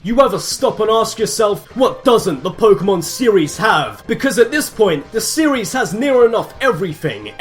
You ever stop and ask yourself, what doesn't the Pokemon series have? Because at this point, the series has near enough everything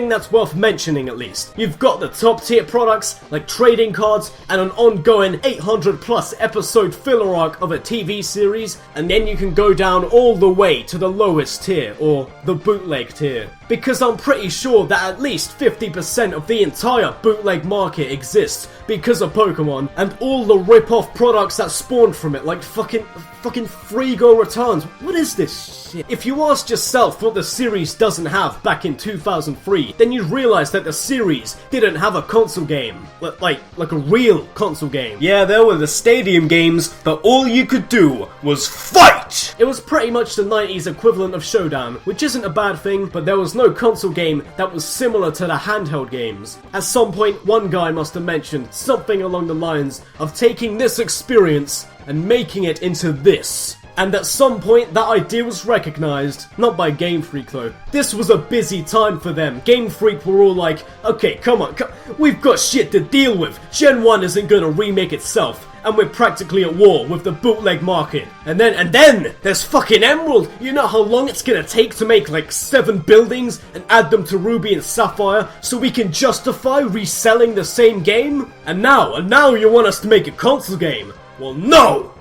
that's worth mentioning at least. You've got the top tier products, like trading cards, and an ongoing 800 plus episode filler arc of a TV series, and then you can go down all the way to the lowest tier, or the bootleg tier. Because I'm pretty sure that at least 50% of the entire bootleg market exists because of Pokemon, and all the rip-off products that spawned from it, like fucking Frigo returns. What is this shit? If you asked yourself what the series doesn't have back in 2003, then you'd realize that the series didn't have a console game. Like a real console game. Yeah, there were the stadium games, but all you could do was fight! It was pretty much the 90s equivalent of Showdown, which isn't a bad thing, but there was no console game that was similar to the handheld games. At some point, one guy must have mentioned something along the lines of taking this experience and making it into this. And at some point, that idea was recognized, not by Game Freak though. This was a busy time for them. Game Freak were all like, okay, come on, we've got shit to deal with. Gen 1 isn't gonna remake itself, and we're practically at war with the bootleg market. And then there's fucking Emerald. You know how long it's gonna take to make like 7 buildings and add them to Ruby and Sapphire so we can justify reselling the same game? And now you want us to make a console game? Well, no!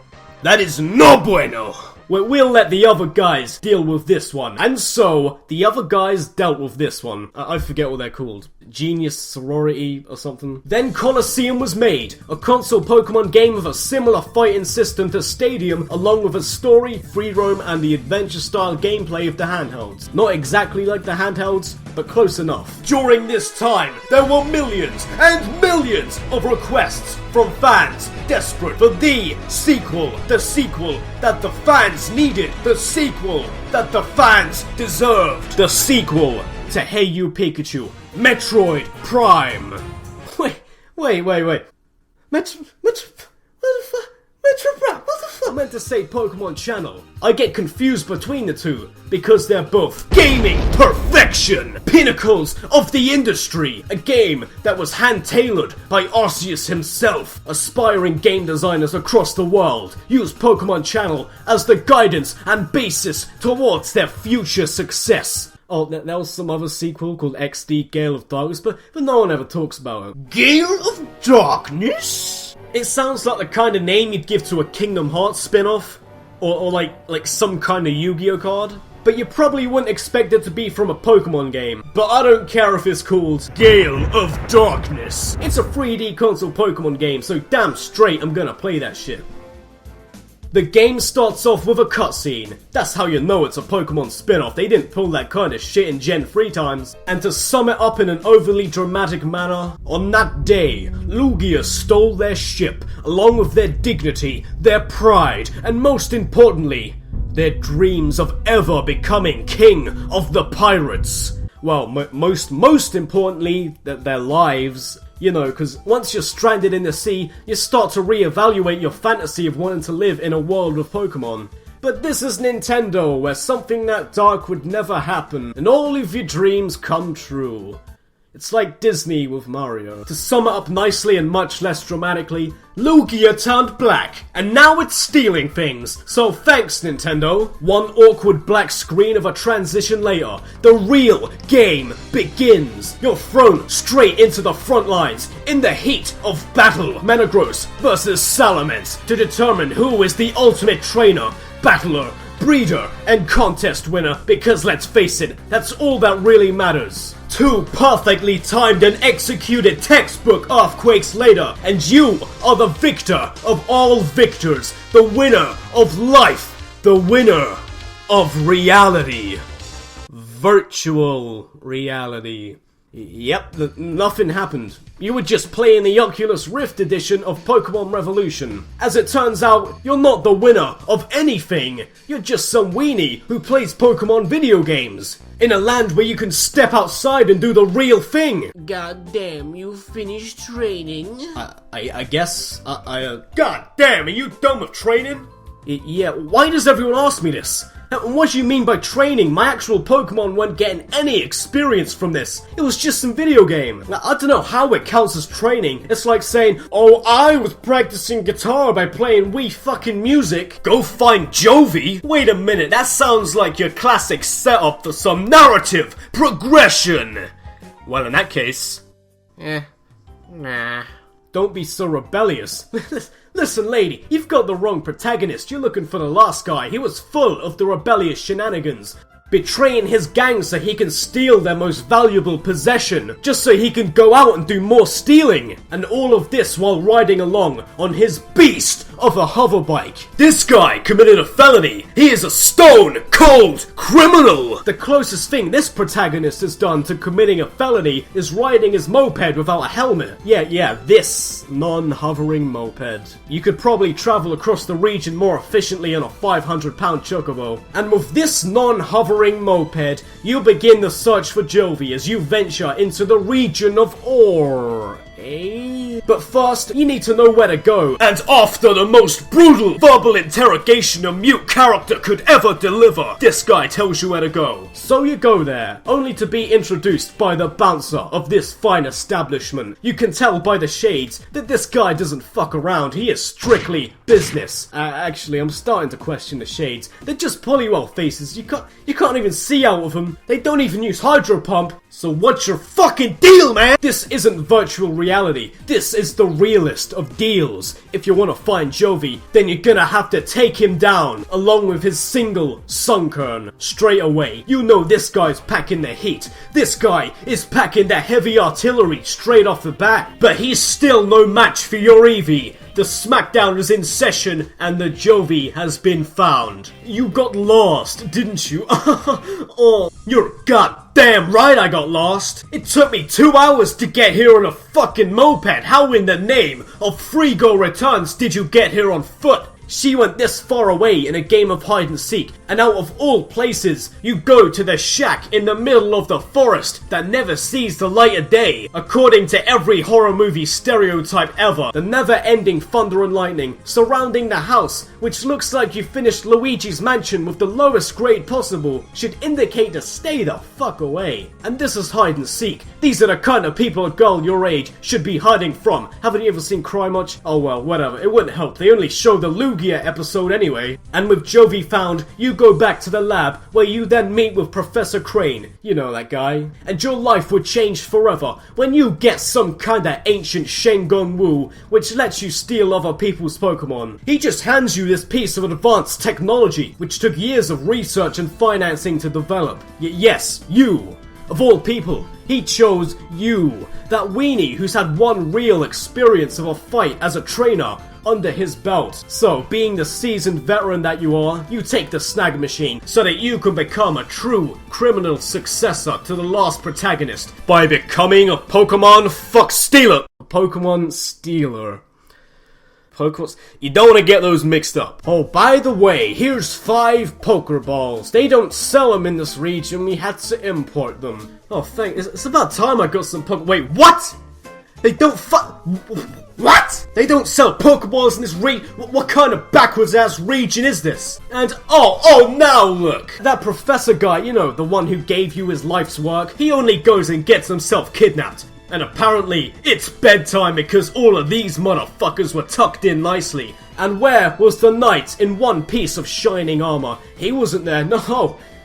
That is no bueno! We'll let the other guys deal with this one. And so, the other guys dealt with this one. I forget what they're called. Genius Sorority or something. Then Coliseum was made, a console Pokemon game with a similar fighting system to Stadium, along with a story, free roam, and the adventure-style gameplay of the handhelds. Not exactly like the handhelds, but close enough. During this time, there were millions and millions of requests from fans desperate for the sequel that the fans needed, the sequel that the fans deserved, the sequel to Hey You Pikachu, Metroid Prime. Wait. Metro Prime, what the fuck? I meant to say Pokemon Channel. I get confused between the two, because they're both gaming perfection, pinnacles of the industry. A game that was hand-tailored by Arceus himself. Aspiring game designers across the world use Pokemon Channel as the guidance and basis towards their future success. Oh, there was some other sequel called XD Gale of Darkness, but no one ever talks about it. Gale of Darkness? It sounds like the kind of name you'd give to a Kingdom Hearts spin-off, or like some kind of Yu-Gi-Oh card. But you probably wouldn't expect it to be from a Pokemon game. But I don't care if it's called Gale of Darkness. It's a 3D console Pokemon game, so damn straight I'm gonna play that shit. The game starts off with a cutscene. That's how you know it's a Pokemon spin-off. They didn't pull that kind of shit in Gen 3 times. And to sum it up in an overly dramatic manner, on that day, Lugia stole their ship, along with their dignity, their pride, and most importantly, their dreams of ever becoming king of the pirates. Well, most importantly, their lives. You know, because once you're stranded in the sea, you start to reevaluate your fantasy of wanting to live in a world of Pokemon. But this is Nintendo, where something that dark would never happen, and all of your dreams come true. It's like Disney with Mario. To sum it up nicely and much less dramatically, Lugia turned black, and now it's stealing things. So thanks, Nintendo. One awkward black screen of a transition later, the real game begins. You're thrown straight into the front lines, in the heat of battle. Metagross versus Salamence, to determine who is the ultimate trainer, battler, breeder, and contest winner, because let's face it, that's all that really matters. 2 perfectly timed and executed textbook earthquakes later, and you are the victor of all victors, the winner of life, the winner of reality. Virtual reality. Yep, nothing happened. You were just playing the Oculus Rift edition of Pokémon Revolution. As it turns out, you're not the winner of anything. You're just some weenie who plays Pokémon video games. In a land where you can step outside and do the real thing. God damn, you finished training? I guess, God damn, are you done with training? Yeah, why does everyone ask me this? And what do you mean by training? My actual Pokemon weren't getting any experience from this. It was just some video game. I don't know how it counts as training. It's like saying, oh, I was practicing guitar by playing Wii fucking music. Go find Jovi? Wait a minute, that sounds like your classic setup for some narrative progression. Well, in that case... nah. Don't be so rebellious. Listen, lady, you've got the wrong protagonist. You're looking for the last guy. He was full of the rebellious shenanigans, betraying his gang so he can steal their most valuable possession, just so he can go out and do more stealing. And all of this while riding along on his beast of a hoverbike. This guy committed a felony. He is a stone-cold criminal. The closest thing this protagonist has done to committing a felony is riding his moped without a helmet. Yeah, this non-hovering moped. You could probably travel across the region more efficiently on a 500-pound chocobo. And with this non-hovering moped, you begin the search for Jovi as you venture into the region of Ore. But first, you need to know where to go. And after the most brutal verbal interrogation a mute character could ever deliver, this guy tells you where to go. So you go there, only to be introduced by the bouncer of this fine establishment. You can tell by the shades that this guy doesn't fuck around, he is strictly business. Actually, I'm starting to question the shades. They're just polywell faces, you can't even see out of them. They don't even use hydro pump. So what's your fucking deal, man? This isn't virtual reality. This is the realest of deals. If you want to find Jovi, then you're gonna have to take him down, along with his single Sunkern, straight away. You know this guy's packing the heat. This guy is packing the heavy artillery straight off the bat. But he's still no match for your Eevee. The Smackdown is in session and the Jovi has been found. You got lost, didn't you? Oh, you're goddamn right I got lost. It took me 2 hours to get here on a fucking moped. How in the name of free go returns did you get here on foot? She went this far away in a game of hide and seek, and out of all places, you go to the shack in the middle of the forest that never sees the light of day. According to every horror movie stereotype ever, the never-ending thunder and lightning surrounding the house, which looks like you finished Luigi's Mansion with the lowest grade possible, should indicate to stay the fuck away. And this is hide and seek. These are the kind of people a girl your age should be hiding from. Haven't you ever seen Cry Much? Oh well, whatever, it wouldn't help. They only show the Lugia episode anyway. And with Jovi found, you go back to the lab where you then meet with Professor Crane, you know that guy, and your life would change forever when you get some kinda ancient Shengon Wu which lets you steal other people's Pokemon. He just hands you this piece of advanced technology which took years of research and financing to develop. Yes, you. Of all people, he chose you, that weenie who's had one real experience of a fight as a trainer under his belt. So, being the seasoned veteran that you are, you take the snag machine so that you can become a true criminal successor to the last protagonist by becoming a Pokemon fuck stealer. A Pokemon stealer. You don't want to get those mixed up. Oh, by the way, here's 5 Pokeballs. They don't sell them in this region, we had to import them. Oh, it's about time I got some Wait, what? They don't What? They don't sell Pokeballs in this region? What kind of backwards ass region is this? And oh, now look! That professor guy, you know, the one who gave you his life's work, he only goes and gets himself kidnapped. And apparently, it's bedtime because all of these motherfuckers were tucked in nicely. And where was the knight in one piece of shining armor? He wasn't there,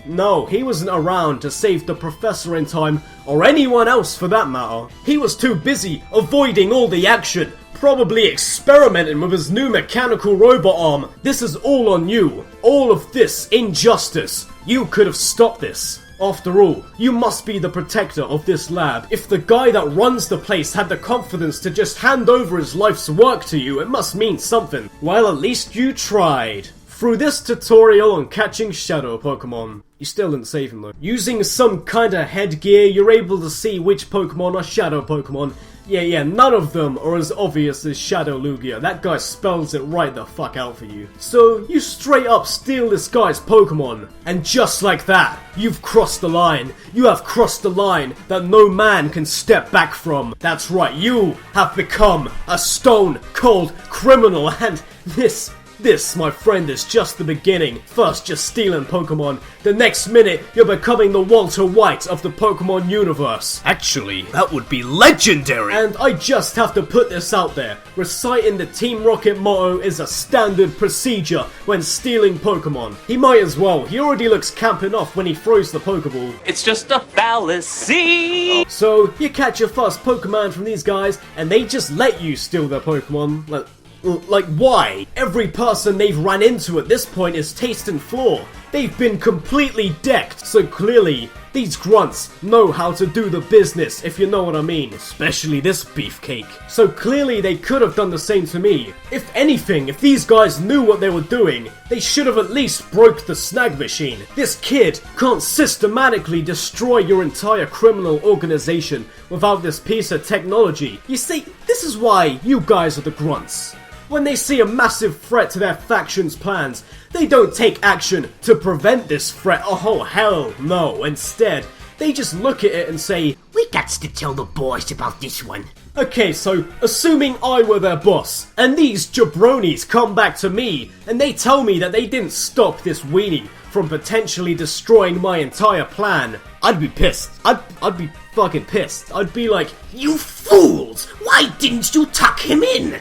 no, he wasn't around to save the professor in time, or anyone else for that matter. He was too busy avoiding all the action, probably experimenting with his new mechanical robot arm. This is all on you. All of this injustice. You could have stopped this. After all, you must be the protector of this lab. If the guy that runs the place had the confidence to just hand over his life's work to you, it must mean something. Well, at least you tried. Through this tutorial on catching shadow Pokemon. You still didn't save him though. Using some kinda headgear, you're able to see which Pokemon are shadow Pokemon. Yeah, none of them are as obvious as Shadow Lugia. That guy spells it right the fuck out for you. So, you straight up steal this guy's Pokemon. And just like that, you've crossed the line. You have crossed the line that no man can step back from. That's right, you have become a stone-cold criminal, and this This, my friend, is just the beginning. First just stealing Pokemon, the next minute you're becoming the Walter White of the Pokemon universe. Actually, that would be legendary! And I just have to put this out there. Reciting the Team Rocket motto is a standard procedure when stealing Pokemon. He might as well, he already looks camping off when he throws the Pokeball. It's just a fallacy! So, you catch your first Pokemon from these guys, and they just let you steal their Pokemon. Like, why? Every person they've ran into at this point is taste and flaw. They've been completely decked, so clearly, these grunts know how to do the business, if you know what I mean. Especially this beefcake. So clearly they could have done the same to me. If anything, if these guys knew what they were doing, they should have at least broke the snag machine. This kid can't systematically destroy your entire criminal organization without this piece of technology. You see, this is why you guys are the grunts. When they see a massive threat to their faction's plans, they don't take action to prevent this threat. Oh hell no. Instead, they just look at it and say, "We got to tell the boys about this one." Okay, so assuming I were their boss, and these jabronis come back to me, and they tell me that they didn't stop this weenie from potentially destroying my entire plan, I'd be pissed. I'd be fucking pissed. I'd be like, "You fools! Why didn't you tuck him in?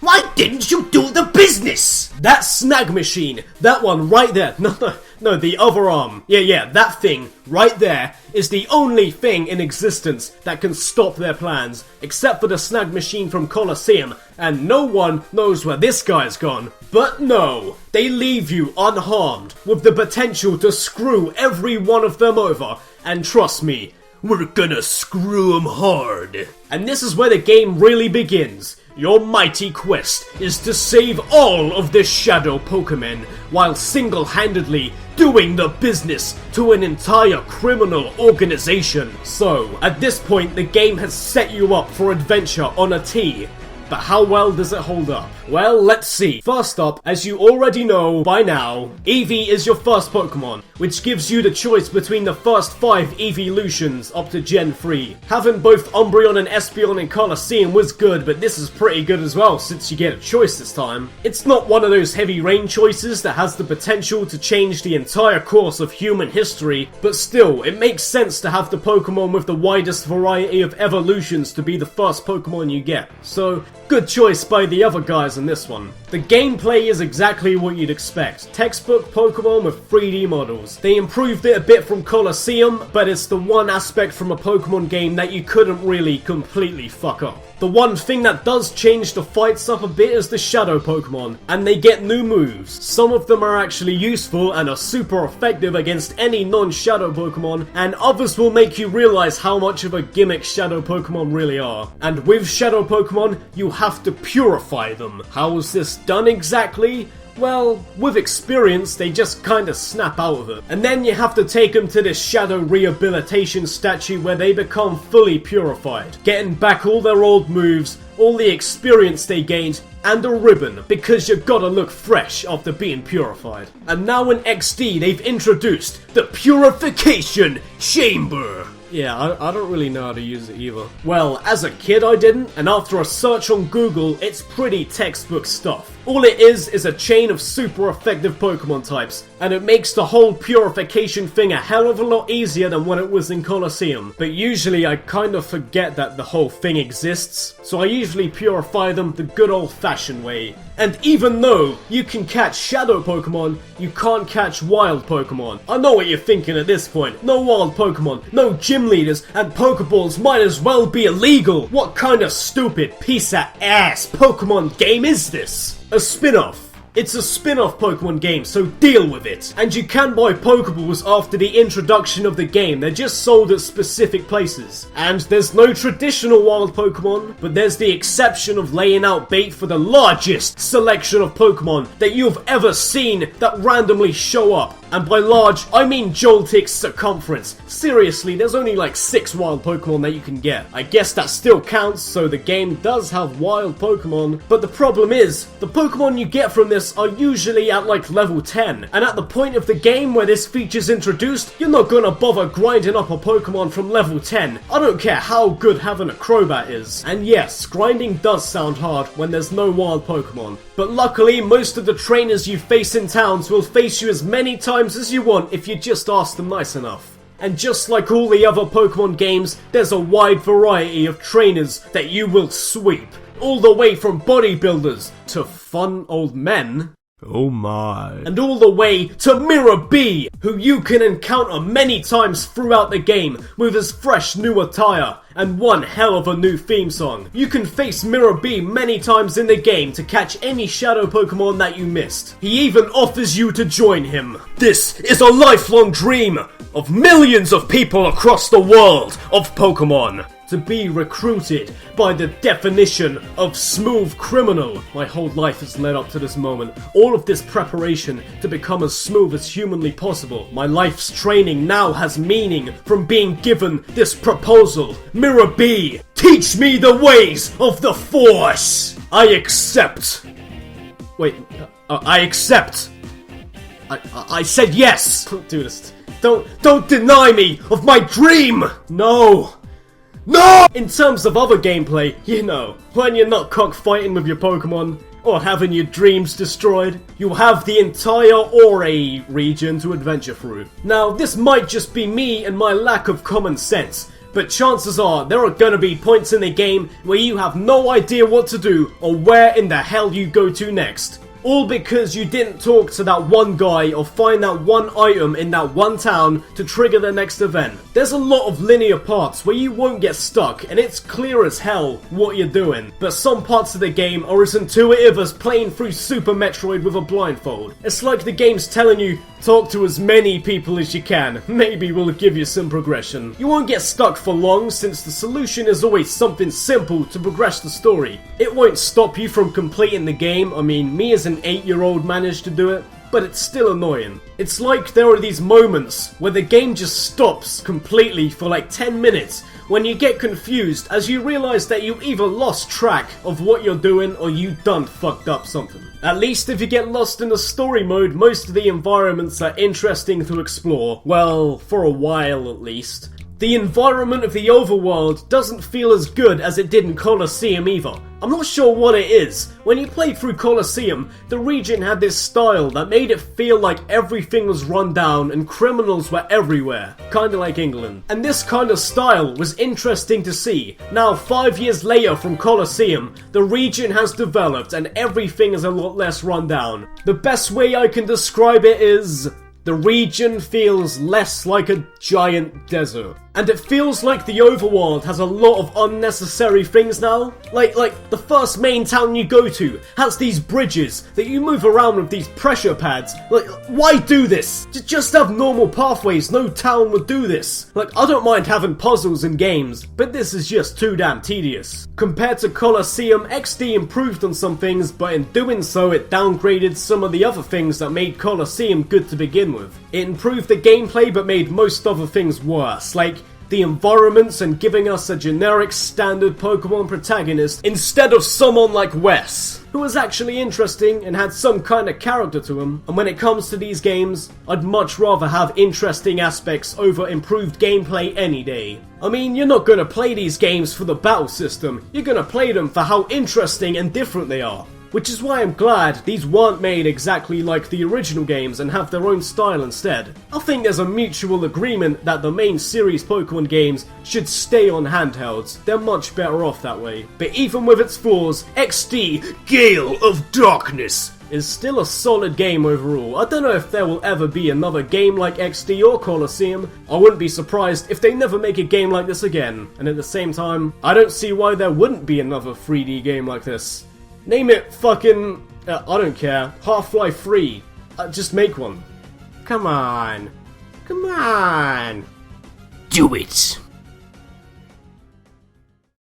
Why didn't you do the business?" That snag machine, that one right there, no, the other arm, yeah, that thing right there is the only thing in existence that can stop their plans, except for the snag machine from Coliseum, and no one knows where this guy's gone. But no, they leave you unharmed, with the potential to screw every one of them over, and trust me, we're gonna screw them hard. And this is where the game really begins. Your mighty quest is to save all of the Shadow Pokemon while single-handedly doing the business to an entire criminal organization. So, at this point the game has set you up for adventure on a tee. But how well does it hold up? Well, let's see. First up, as you already know by now, Eevee is your first Pokemon, which gives you the choice between the first 5 evolutions up to Gen 3. Having both Umbreon and Espeon in Coliseum was good, but this is pretty good as well since you get a choice this time. It's not one of those heavy rain choices that has the potential to change the entire course of human history, but still, it makes sense to have the Pokemon with the widest variety of evolutions to be the first Pokemon you get. So, good choice by the other guys in this one. The gameplay is exactly what you'd expect. Textbook Pokemon with 3D models. They improved it a bit from Coliseum, but it's the one aspect from a Pokemon game that you couldn't really completely fuck up. The one thing that does change the fights up a bit is the Shadow Pokemon, and they get new moves. Some of them are actually useful and are super effective against any non-Shadow Pokemon, and others will make you realize how much of a gimmick Shadow Pokemon really are. And with Shadow Pokemon, you have to purify them. How is this done exactly? Well, with experience, they just kinda snap out of it. And then you have to take them to this Shadow Rehabilitation statue where they become fully purified, getting back all their old moves, all the experience they gained, and a ribbon, because you gotta look fresh after being purified. And now in XD, they've introduced the Purification Chamber. Yeah, I don't really know how to use it either. Well, as a kid I didn't, and after a search on Google, it's pretty textbook stuff. All it is a chain of super effective Pokemon types, and it makes the whole purification thing a hell of a lot easier than when it was in Coliseum. But usually I kind of forget that the whole thing exists, so I usually purify them the good old-fashioned way. And even though you can catch Shadow Pokemon, you can't catch Wild Pokemon. I know what you're thinking at this point. No Wild Pokemon, no gym leaders, and Pokeballs might as well be illegal. What kind of stupid piece of ass Pokemon game is this? A spin-off. It's a spin-off Pokemon game, so deal with it. And you can buy Pokeballs after the introduction of the game, they're just sold at specific places. And there's no traditional wild Pokemon, but there's the exception of laying out bait for the largest selection of Pokemon that you've ever seen that randomly show up. And by large, I mean Joltik's circumference. Seriously, there's only like 6 wild Pokemon that you can get. I guess that still counts, so the game does have wild Pokemon, but the problem is, the Pokemon you get from this this are usually at like level 10, and at the point of the game where this feature's introduced, you're not gonna bother grinding up a Pokemon from level 10. I don't care how good having a Crobat is. And yes, grinding does sound hard when there's no wild Pokemon, but luckily most of the trainers you face in towns will face you as many times as you want if you just ask them nice enough. And just like all the other Pokemon games, there's a wide variety of trainers that you will sweep. All the way from bodybuilders to fun old men. Oh my. And all the way to Mirror B, who you can encounter many times throughout the game with his fresh new attire and one hell of a new theme song. You can face Mirror B many times in the game to catch any shadow Pokemon that you missed. He even offers you to join him. This is a lifelong dream of millions of people across the world of Pokemon. To be recruited by the definition of smooth criminal. My whole life has led up to this moment. All of this preparation to become as smooth as humanly possible. My life's training now has meaning from being given this proposal. Mirror B, teach me the ways of the Force. I accept. Wait, I accept. I said yes. Don't do this. Don't deny me of my dream. No. No! In terms of other gameplay, you know, when you're not cockfighting with your Pokemon, or having your dreams destroyed, you'll have the entire Ore region to adventure through. Now, this might just be me and my lack of common sense, but chances are there are gonna be points in the game where you have no idea what to do or where in the hell you go to next. All because you didn't talk to that one guy or find that one item in that one town to trigger the next event. There's a lot of linear parts where you won't get stuck and it's clear as hell what you're doing, but some parts of the game are as intuitive as playing through Super Metroid with a blindfold. It's like the game's telling you, talk to as many people as you can, maybe we'll give you some progression. You won't get stuck for long since the solution is always something simple to progress the story. It won't stop you from completing the game. I mean, me as an 8-year-old managed to do it, but it's still annoying. It's like there are these moments where the game just stops completely for like 10 minutes when you get confused as you realise that you either lost track of what you're doing or you done fucked up something. At least if you get lost in the story mode, most of the environments are interesting to explore. Well, for a while at least. The environment of the overworld doesn't feel as good as it did in Coliseum either. I'm not sure what it is. When you played through Coliseum, the region had this style that made it feel like everything was run down and criminals were everywhere. Kinda like England. And this kind of style was interesting to see. Now 5 years later from Coliseum, the region has developed and everything is a lot less run down. The best way I can describe it is, the region feels less like a giant desert. And it feels like the overworld has a lot of unnecessary things now. Like the first main town you go to has these bridges that you move around with these pressure pads. Like, why do this? Just have normal pathways, no town would do this. Like, I don't mind having puzzles in games, but this is just too damn tedious. Compared to Coliseum, XD improved on some things, but in doing so it downgraded some of the other things that made Coliseum good to begin with. It improved the gameplay but made most other things worse, like the environments and giving us a generic standard Pokemon protagonist instead of someone like Wes, who was actually interesting and had some kind of character to him. And when it comes to these games, I'd much rather have interesting aspects over improved gameplay any day. I mean, you're not gonna play these games for the battle system, you're gonna play them for how interesting and different they are. Which is why I'm glad these weren't made exactly like the original games and have their own style instead. I think there's a mutual agreement that the main series Pokemon games should stay on handhelds, they're much better off that way. But even with its flaws, XD Gale of Darkness is still a solid game overall. I don't know if there will ever be another game like XD or Coliseum. I wouldn't be surprised if they never make a game like this again. And at the same time, I don't see why there wouldn't be another 3D game like this. Name it fucking, I don't care, Half-Life 3. Just make one. Come on. Come on. Do it.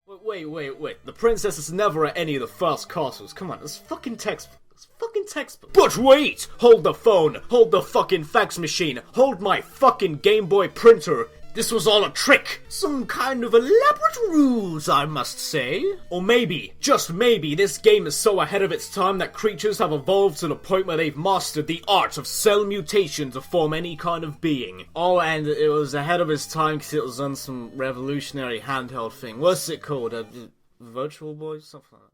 Wait. The princess is never at any of the first castles. Come on, it's fucking textbook. But wait! Hold the phone, hold the fucking fax machine, hold my fucking Game Boy printer. This was all a trick! Some kind of elaborate ruse, I must say. Or maybe, just maybe, this game is so ahead of its time that creatures have evolved to the point where they've mastered the art of cell mutation to form any kind of being. Oh, and it was ahead of its time because it was on some revolutionary handheld thing. What's it called? A Virtual Boy? Something like that.